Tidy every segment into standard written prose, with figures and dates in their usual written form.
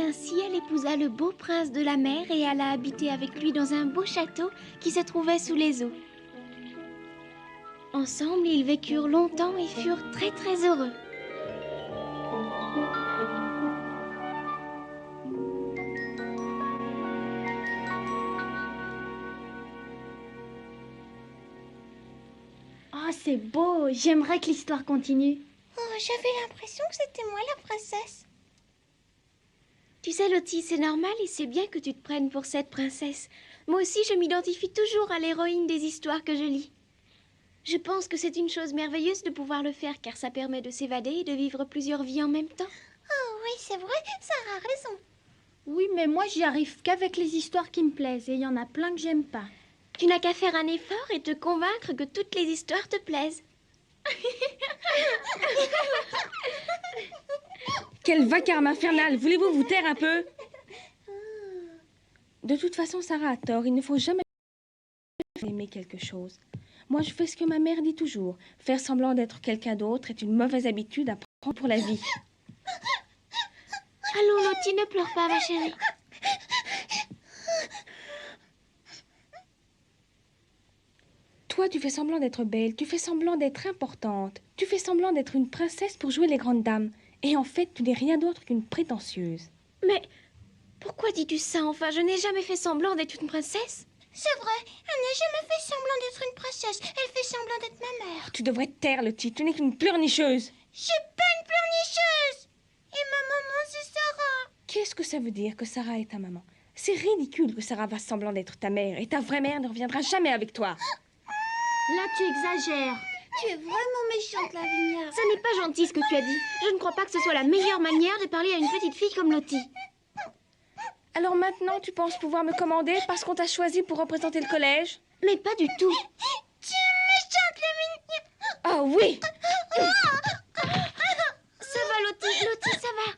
ainsi, elle épousa le beau prince de la mer et alla habiter avec lui dans un beau château qui se trouvait sous les eaux. Ensemble, ils vécurent longtemps et furent très très heureux. Oh, c'est beau. J'aimerais que l'histoire continue. Oh, j'avais l'impression que c'était moi la princesse. Tu sais, Lottie, c'est normal et c'est bien que tu te prennes pour cette princesse. Moi aussi, je m'identifie toujours à l'héroïne des histoires que je lis. Je pense que c'est une chose merveilleuse de pouvoir le faire car ça permet de s'évader et de vivre plusieurs vies en même temps. Oh oui, c'est vrai, Sarah a raison. Oui, mais moi, j'y arrive qu'avec les histoires qui me plaisent et il y en a plein que j'aime pas. Tu n'as qu'à faire un effort et te convaincre que toutes les histoires te plaisent. Quel vacarme infernal! Voulez-vous vous taire un peu? De toute façon, Sarah a tort. Il ne faut jamais aimer quelque chose. Moi, je fais ce que ma mère dit toujours. Faire semblant d'être quelqu'un d'autre est une mauvaise habitude à prendre pour la vie. Allons, Lottie, ne pleure pas, ma chérie. Toi, tu fais semblant d'être belle, tu fais semblant d'être importante, tu fais semblant d'être une princesse pour jouer les grandes dames. Et en fait, tu n'es rien d'autre qu'une prétentieuse. Mais pourquoi dis-tu ça? Enfin, je n'ai jamais fait semblant d'être une princesse. C'est vrai, elle n'a jamais fait semblant d'être une princesse. Elle fait semblant d'être ma mère. Tu devrais te taire, Lottie, tu n'es qu'une pleurnicheuse. Je suis pas une pleurnicheuse. Et ma maman, c'est Sarah. Qu'est-ce que ça veut dire que Sarah est ta maman? C'est ridicule que Sarah fasse semblant d'être ta mère, et ta vraie mère ne reviendra jamais avec toi. Là, tu exagères. Tu es vraiment méchante, Lavinia. Ce n'est pas gentil ce que tu as dit. Je ne crois pas que ce soit la meilleure manière de parler à une petite fille comme Lottie. Alors maintenant, tu penses pouvoir me commander parce qu'on t'a choisi pour représenter le collège? Mais pas du tout. Tu es méchante, Lavinia. Ah oui! Ça va, Lottie, Lottie, ça va.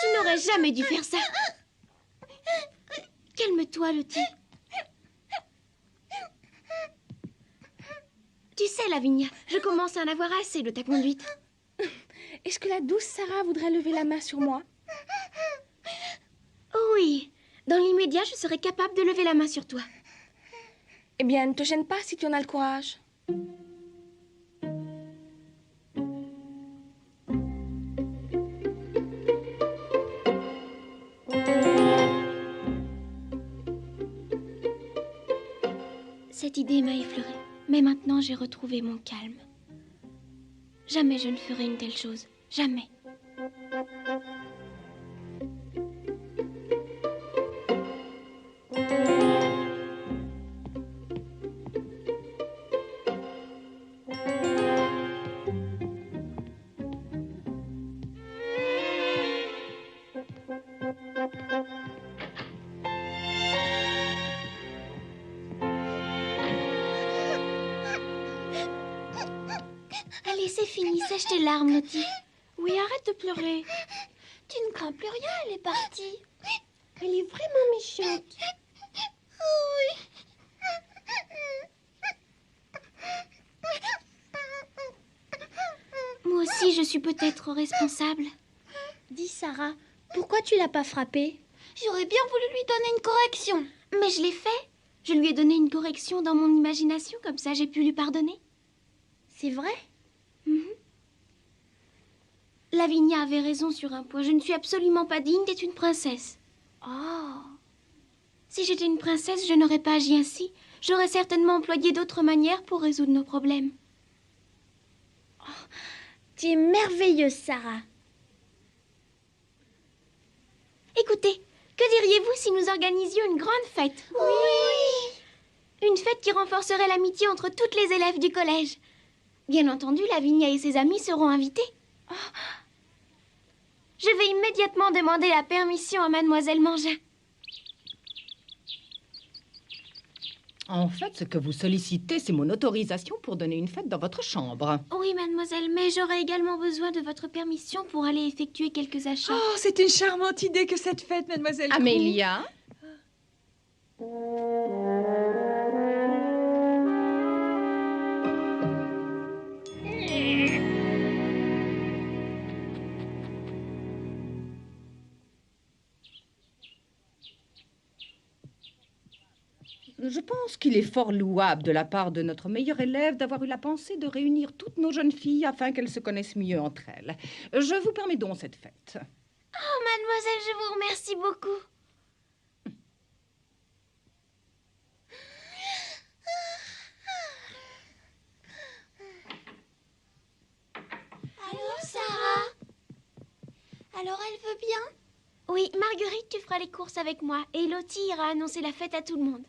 Tu n'aurais jamais dû faire ça. Calme-toi, Lottie. Tu sais, Lavinia, je commence à en avoir assez de ta conduite. Est-ce que la douce Sarah voudrait lever la main sur moi? Oh oui, dans l'immédiat, je serais capable de lever la main sur toi. Eh bien, ne te gêne pas si tu en as le courage. Cette idée m'a effleurée, mais maintenant j'ai retrouvé mon calme. Jamais je ne ferai une telle chose, jamais. Allez, c'est fini, sèche tes larmes, Lottie. Oui, arrête de pleurer. Tu ne crains plus rien, elle est partie. Elle est vraiment méchante. Oui. Moi aussi, je suis peut-être responsable. Dis, Sarah, pourquoi tu l'as pas frappée? J'aurais bien voulu lui donner une correction. Mais je l'ai fait. Je lui ai donné une correction dans mon imagination, comme ça j'ai pu lui pardonner. C'est vrai? Lavinia avait raison sur un point. Je ne suis absolument pas digne d'être une princesse. Oh. Si j'étais une princesse, je n'aurais pas agi ainsi. J'aurais certainement employé d'autres manières pour résoudre nos problèmes. Tu es merveilleuse, Sarah. Écoutez, que diriez-vous si nous organisions une grande fête? Oui. Une fête qui renforcerait l'amitié entre toutes les élèves du collège. Bien entendu, Lavinia et ses amis seront invités. Je vais immédiatement demander la permission à Mademoiselle Mangin. En fait, ce que vous sollicitez, c'est mon autorisation pour donner une fête dans votre chambre. Oui, mademoiselle, mais j'aurai également besoin de votre permission pour aller effectuer quelques achats. Oh, c'est une charmante idée que cette fête, mademoiselle Crew. Amélia? Je pense qu'il est fort louable de la part de notre meilleure élève d'avoir eu la pensée de réunir toutes nos jeunes filles afin qu'elles se connaissent mieux entre elles. Je vous permets donc cette fête. Oh, mademoiselle, je vous remercie beaucoup. Alors, Sarah? Alors, elle veut bien? Oui, Marguerite, tu feras les courses avec moi et Lottie ira annoncer la fête à tout le monde.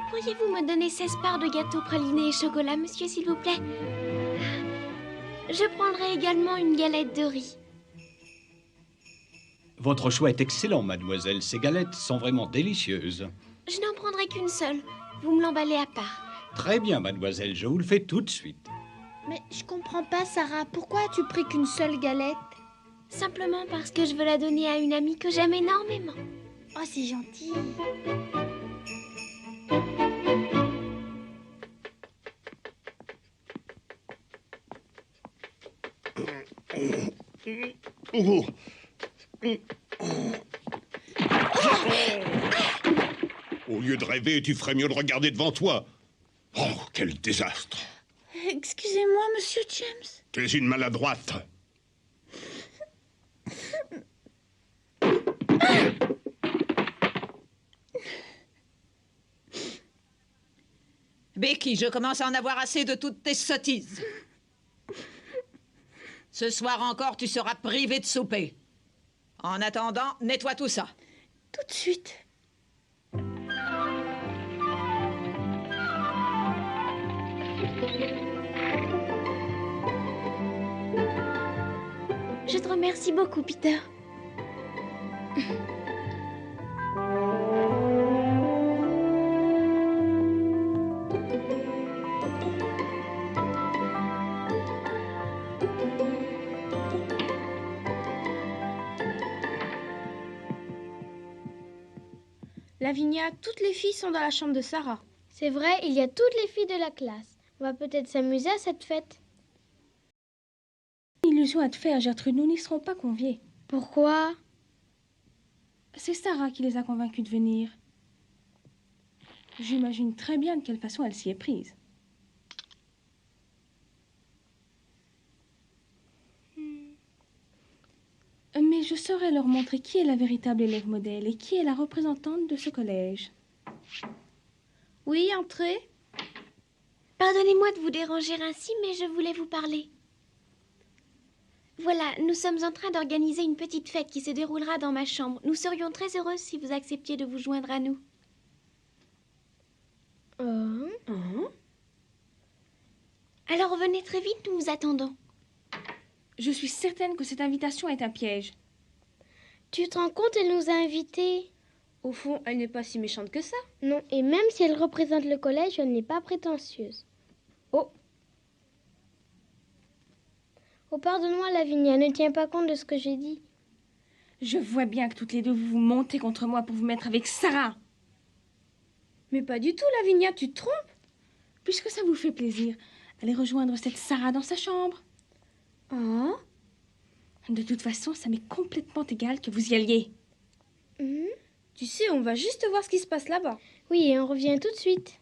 Pourriez-vous me donner 16 parts de gâteaux pralinés et chocolat, monsieur, s'il vous plaît? Je prendrai également une galette de riz. Votre choix est excellent, mademoiselle. Ces galettes sont vraiment délicieuses. Je n'en prendrai qu'une seule. Vous me l'emballez à part. Très bien, mademoiselle. Je vous le fais tout de suite. Mais je comprends pas, Sarah. Pourquoi as-tu pris qu'une seule galette? Simplement parce que je veux la donner à une amie que j'aime énormément. Oh, c'est gentil. Oh. Au lieu de rêver, tu ferais mieux de regarder devant toi. Oh, quel désastre! Excusez-moi, monsieur James. Tu es une maladroite. Becky, je commence à en avoir assez de toutes tes sottises. Ce soir encore, tu seras privée de souper. En attendant, nettoie tout ça. Tout de suite. Je te remercie beaucoup, Peter. Lavinia, toutes les filles sont dans la chambre de Sarah. C'est vrai, il y a toutes les filles de la classe. On va peut-être s'amuser à cette fête. Illusion à te faire, Gertrude, nous n'y serons pas conviés. Pourquoi? C'est Sarah qui les a convaincus de venir. J'imagine très bien de quelle façon elle s'y est prise. Mais je saurais leur montrer qui est la véritable élève modèle et qui est la représentante de ce collège. Oui, entrez. Pardonnez-moi de vous déranger ainsi, mais je voulais vous parler. Voilà, nous sommes en train d'organiser une petite fête qui se déroulera dans ma chambre. Nous serions très heureuses si vous acceptiez de vous joindre à nous. Alors venez très vite, nous vous attendons. Je suis certaine que cette invitation est un piège. Tu te rends compte, elle nous a invités. Au fond, elle n'est pas si méchante que ça. Non, et même si elle représente le collège, elle n'est pas prétentieuse. Oh. Oh, pardonne-moi, Lavinia, ne tiens pas compte de ce que j'ai dit. Je vois bien que toutes les deux vous vous montez contre moi pour vous mettre avec Sarah. Mais pas du tout, Lavinia, tu te trompes. Puisque ça vous fait plaisir, allez rejoindre cette Sarah dans sa chambre. Oh. De toute façon, ça m'est complètement égal que vous y alliez. Tu sais, on va juste voir ce qui se passe là-bas. Oui, et on revient tout de suite.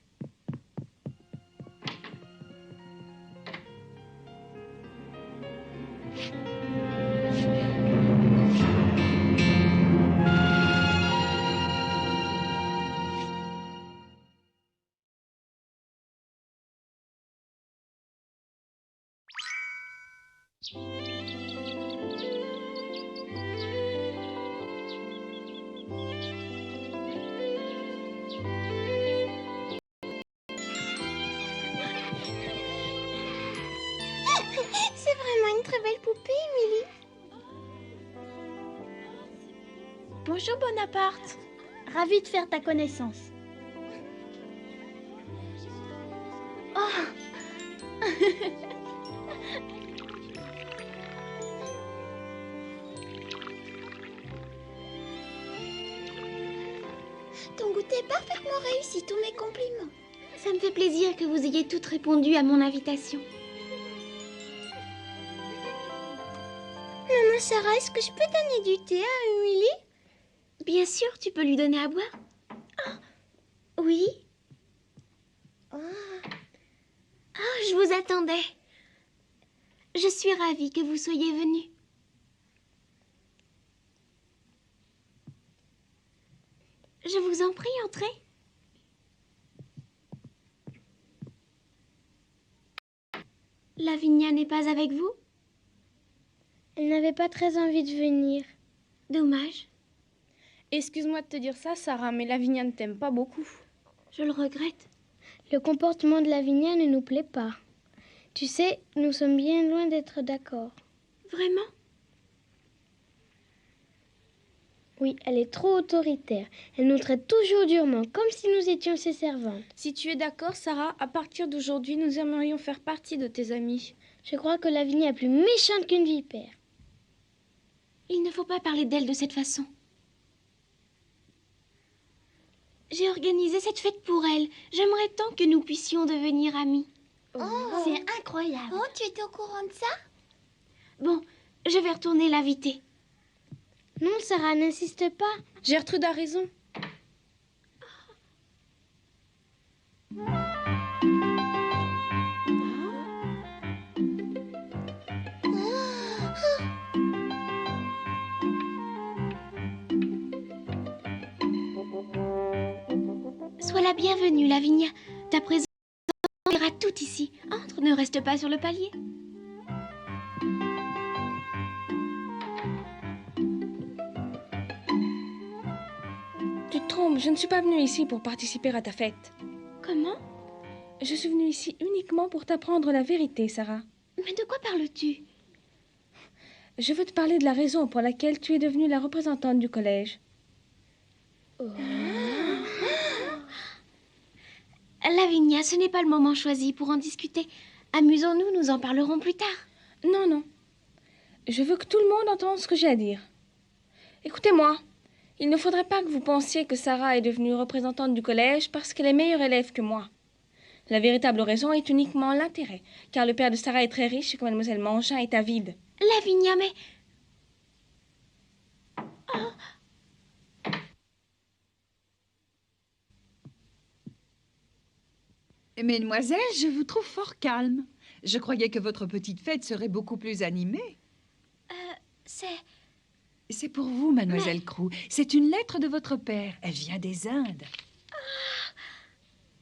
C'est vraiment une très belle poupée, Émilie. Bonjour Bonaparte. Ravie de faire ta connaissance. Ton goûter est parfaitement réussi, tous mes compliments. Ça me fait plaisir que vous ayez toutes répondu à mon invitation. Maman Sarah, est-ce que je peux donner du thé à Emily? Bien sûr, tu peux lui donner à boire. Oui. Oh. Oh, je vous attendais. Je suis ravie que vous soyez venu. Je vous en prie, entrez. Lavinia n'est pas avec vous? Elle n'avait pas très envie de venir. Dommage. Excuse-moi de te dire ça, Sarah, mais Lavinia ne t'aime pas beaucoup. Je le regrette. Le comportement de Lavinia ne nous plaît pas. Tu sais, nous sommes bien loin d'être d'accord. Vraiment? Oui, elle est trop autoritaire. Elle nous traite toujours durement, comme si nous étions ses servantes. Si tu es d'accord, Sarah, à partir d'aujourd'hui, nous aimerions faire partie de tes amis. Je crois que Lavinia est plus méchante qu'une vipère. Il ne faut pas parler d'elle de cette façon. J'ai organisé cette fête pour elle. J'aimerais tant que nous puissions devenir amis. C'est incroyable. Oh, tu étais au courant de ça? Bon, je vais retourner l'inviter. Non, Sarah, n'insiste pas. Gertrude a raison. Sois la bienvenue, Lavinia. Ta présence ira tout ici. Entre, ne reste pas sur le palier. Tu te trompes, je ne suis pas venue ici pour participer à ta fête. Comment? Je suis venue ici uniquement pour t'apprendre la vérité, Sarah. Mais de quoi parles-tu? Je veux te parler de la raison pour laquelle tu es devenue la représentante du collège. Lavinia, ce n'est pas le moment choisi pour en discuter. Amusons-nous, nous en parlerons plus tard. Non, non. Je veux que tout le monde entende ce que j'ai à dire. Écoutez-moi. Il ne faudrait pas que vous pensiez que Sarah est devenue représentante du collège parce qu'elle est meilleure élève que moi. La véritable raison est uniquement l'intérêt, car le père de Sarah est très riche et que mademoiselle Mangin est avide. Lavinia, mais... Mesdemoiselles, je vous trouve fort calme. Je croyais que votre petite fête serait beaucoup plus animée. C'est... C'est pour vous, mademoiselle Crew. C'est une lettre de votre père. Elle vient des Indes.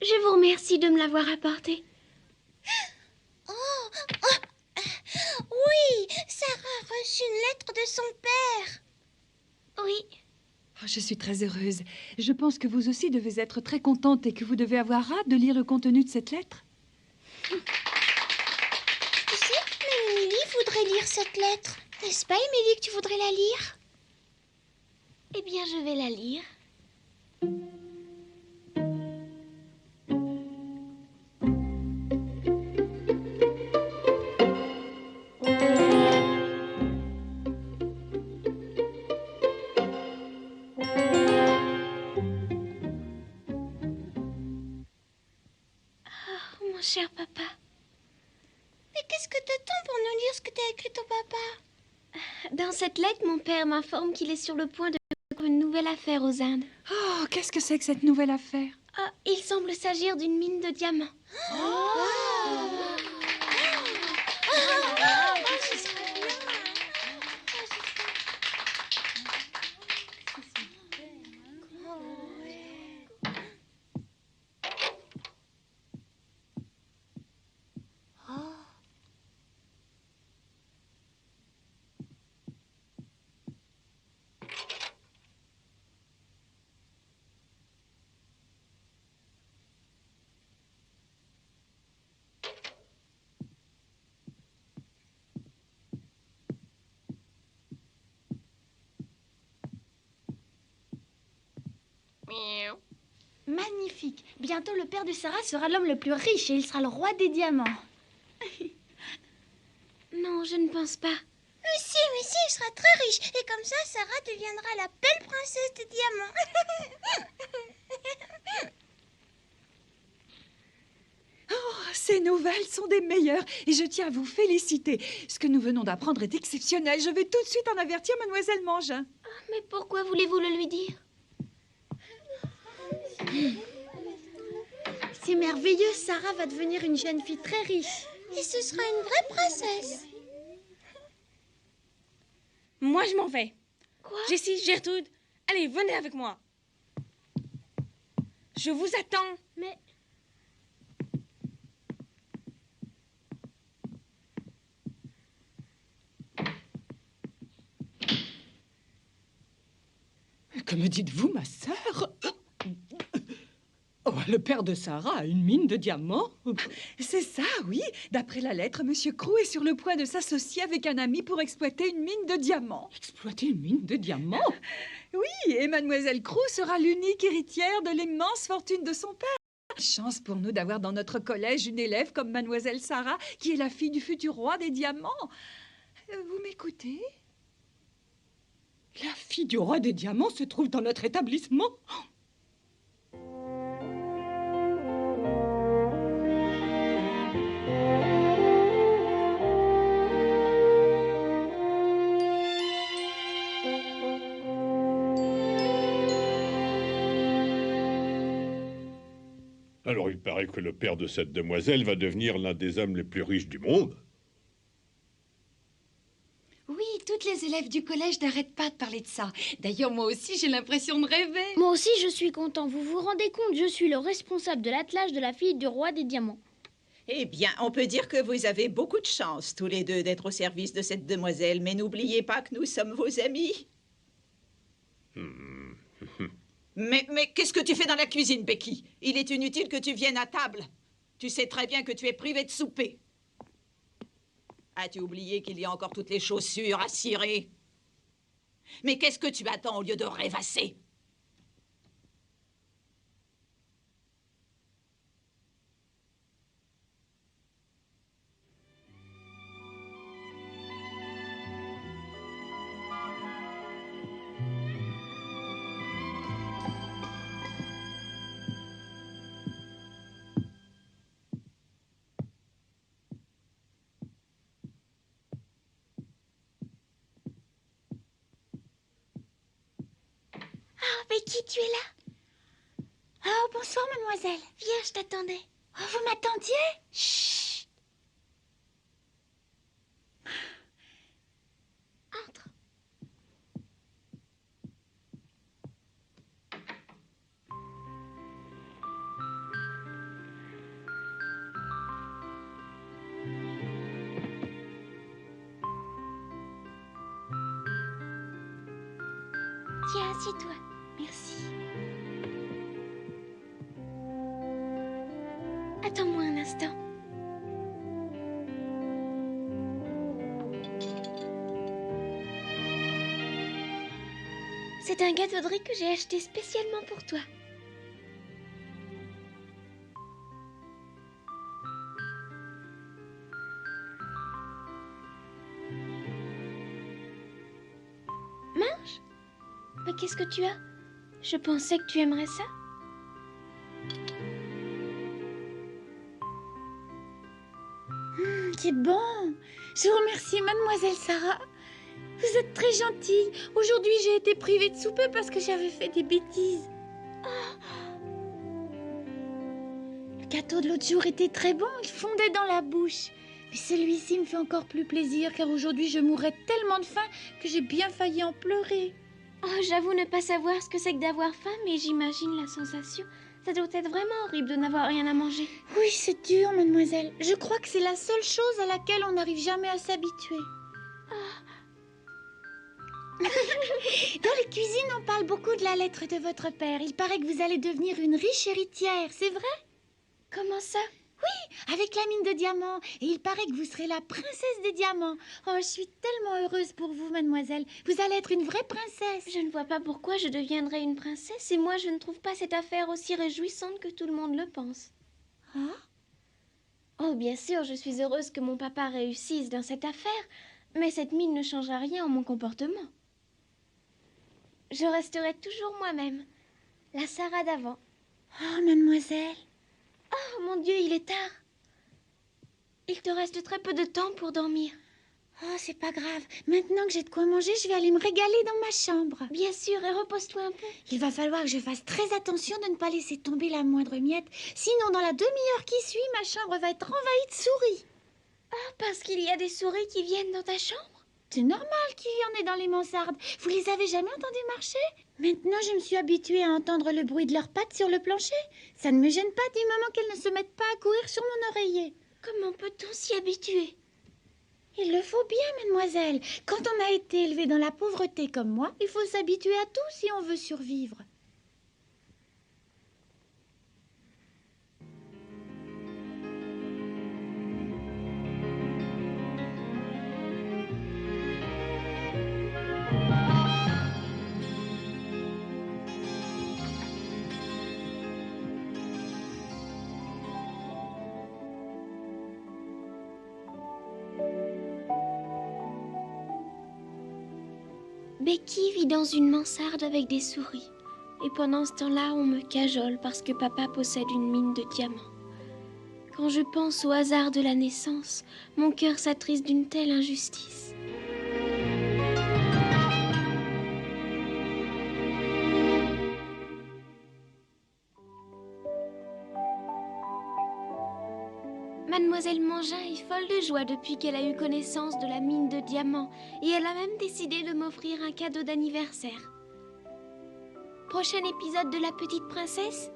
Je vous remercie de me l'avoir apportée. Oui, Sarah a reçu une lettre de son père. Oui. Oh, je suis très heureuse. Je pense que vous aussi devez être très contente et que vous devez avoir hâte de lire le contenu de cette lettre. Tu sais, même Emily voudrait lire cette lettre. N'est-ce pas, Emily, que tu voudrais la lire? Eh bien, je vais la lire. Oh, mon cher papa. Mais qu'est-ce que t'attends pour nous lire ce que t'as écrit au papa? Dans cette lettre, mon père m'informe qu'il est sur le point de découvrir une nouvelle affaire aux Indes. Oh, qu'est-ce que c'est que cette nouvelle affaire? Ah, il semble s'agir d'une mine de diamants. Magnifique. Bientôt, le père de Sarah sera l'homme le plus riche et il sera le roi des diamants. Non, je ne pense pas. Mais si, il sera très riche. Et comme ça, Sarah deviendra la belle princesse des diamants. Ces nouvelles sont des meilleures et je tiens à vous féliciter. Ce que nous venons d'apprendre est exceptionnel. Je vais tout de suite en avertir Mademoiselle Mangin. Mais pourquoi voulez-vous le lui dire? C'est merveilleux, Sarah va devenir une jeune fille très riche. Et ce sera une vraie princesse. Moi, je m'en vais. Quoi? Jessie, Gertrude, allez, venez avec moi. Je vous attends. Mais Que me dites-vous, ma sœur? Oh, le père de Sarah a une mine de diamants. C'est ça, oui. D'après la lettre, Monsieur Crew est sur le point de s'associer avec un ami pour exploiter une mine de diamants. Exploiter une mine de diamants? Oui, et Mademoiselle Crew sera l'unique héritière de l'immense fortune de son père. Chance pour nous d'avoir dans notre collège une élève comme Mademoiselle Sarah, qui est la fille du futur roi des diamants. Vous m'écoutez? La fille du roi des diamants se trouve dans notre établissement. Alors il paraît que le père de cette demoiselle va devenir l'un des hommes les plus riches du monde. Oui, toutes les élèves du collège n'arrêtent pas de parler de ça. D'ailleurs, moi aussi, j'ai l'impression de rêver. moi aussi, je suis content. Vous vous rendez compte, je suis le responsable de l'attelage de la fille du roi des diamants. Eh bien, on peut dire que vous avez beaucoup de chance, tous les deux, d'être au service de cette demoiselle. Mais n'oubliez pas que nous sommes vos amis. Mais qu'est-ce que tu fais dans la cuisine, Becky? Il est inutile que tu viennes à table. Tu sais très bien que tu es privée de souper. As-tu oublié qu'il y a encore toutes les chaussures à cirer? Mais qu'est-ce que tu attends au lieu de rêvasser? Oh, Becky, tu es là? Oh, bonsoir, mademoiselle. Viens, je t'attendais. Oh, vous m'attendiez? Chut. Entre. Tiens, assieds-toi. Merci. Attends-moi un instant. C'est un gâteau de riz que j'ai acheté spécialement pour toi. Mange. Mais qu'est-ce que tu as? Je pensais que tu aimerais ça. C'est bon. Je vous remercie, mademoiselle Sarah. Vous êtes très gentille. Aujourd'hui, j'ai été privée de souper parce que j'avais fait des bêtises. Le gâteau de l'autre jour était très bon, il fondait dans la bouche. Mais celui-ci me fait encore plus plaisir car aujourd'hui, je mourrais tellement de faim que j'ai bien failli en pleurer. Oh, j'avoue ne pas savoir ce que c'est que d'avoir faim, mais j'imagine la sensation. Ça doit être vraiment horrible de n'avoir rien à manger. Oui, c'est dur, mademoiselle. Je crois que c'est la seule chose à laquelle on n'arrive jamais à s'habituer. Dans les cuisines, on parle beaucoup de la lettre de votre père. Il paraît que vous allez devenir une riche héritière, c'est vrai? Comment ça? Oui, avec la mine de diamants. Et il paraît que vous serez la princesse des diamants. Oh, je suis tellement heureuse pour vous, mademoiselle. Vous allez être une vraie princesse. Je ne vois pas pourquoi je deviendrais une princesse et moi je ne trouve pas cette affaire aussi réjouissante que tout le monde le pense. Ah? Oh, bien sûr, je suis heureuse que mon papa réussisse dans cette affaire, mais cette mine ne changera rien en mon comportement. Je resterai toujours moi-même, la Sarah d'avant. Oh, mademoiselle. Oh mon Dieu, il est tard. Il te reste très peu de temps pour dormir. Oh, c'est pas grave. Maintenant que j'ai de quoi manger, je vais aller me régaler dans ma chambre. Bien sûr, et repose-toi un peu. Il va falloir que je fasse très attention de ne pas laisser tomber la moindre miette. Sinon, dans la demi-heure qui suit, ma chambre va être envahie de souris. Ah, parce qu'il y a des souris qui viennent dans ta chambre? C'est normal qu'il y en ait dans les mansardes. Vous les avez jamais entendues marcher? Maintenant, je me suis habituée à entendre le bruit de leurs pattes sur le plancher. Ça ne me gêne pas du moment qu'elles ne se mettent pas à courir sur mon oreiller. Comment peut-on s'y habituer? Il le faut bien, mademoiselle. Quand on a été élevé dans la pauvreté comme moi, il faut s'habituer à tout si on veut survivre. Becky vit dans une mansarde avec des souris. Et pendant ce temps-là, on me cajole parce que papa possède une mine de diamants. Quand je pense au hasard de la naissance, mon cœur s'attriste d'une telle injustice. Mademoiselle Mangin est folle de joie depuis qu'elle a eu connaissance de la mine de diamants et elle a même décidé de m'offrir un cadeau d'anniversaire. Prochain épisode de La Petite Princesse,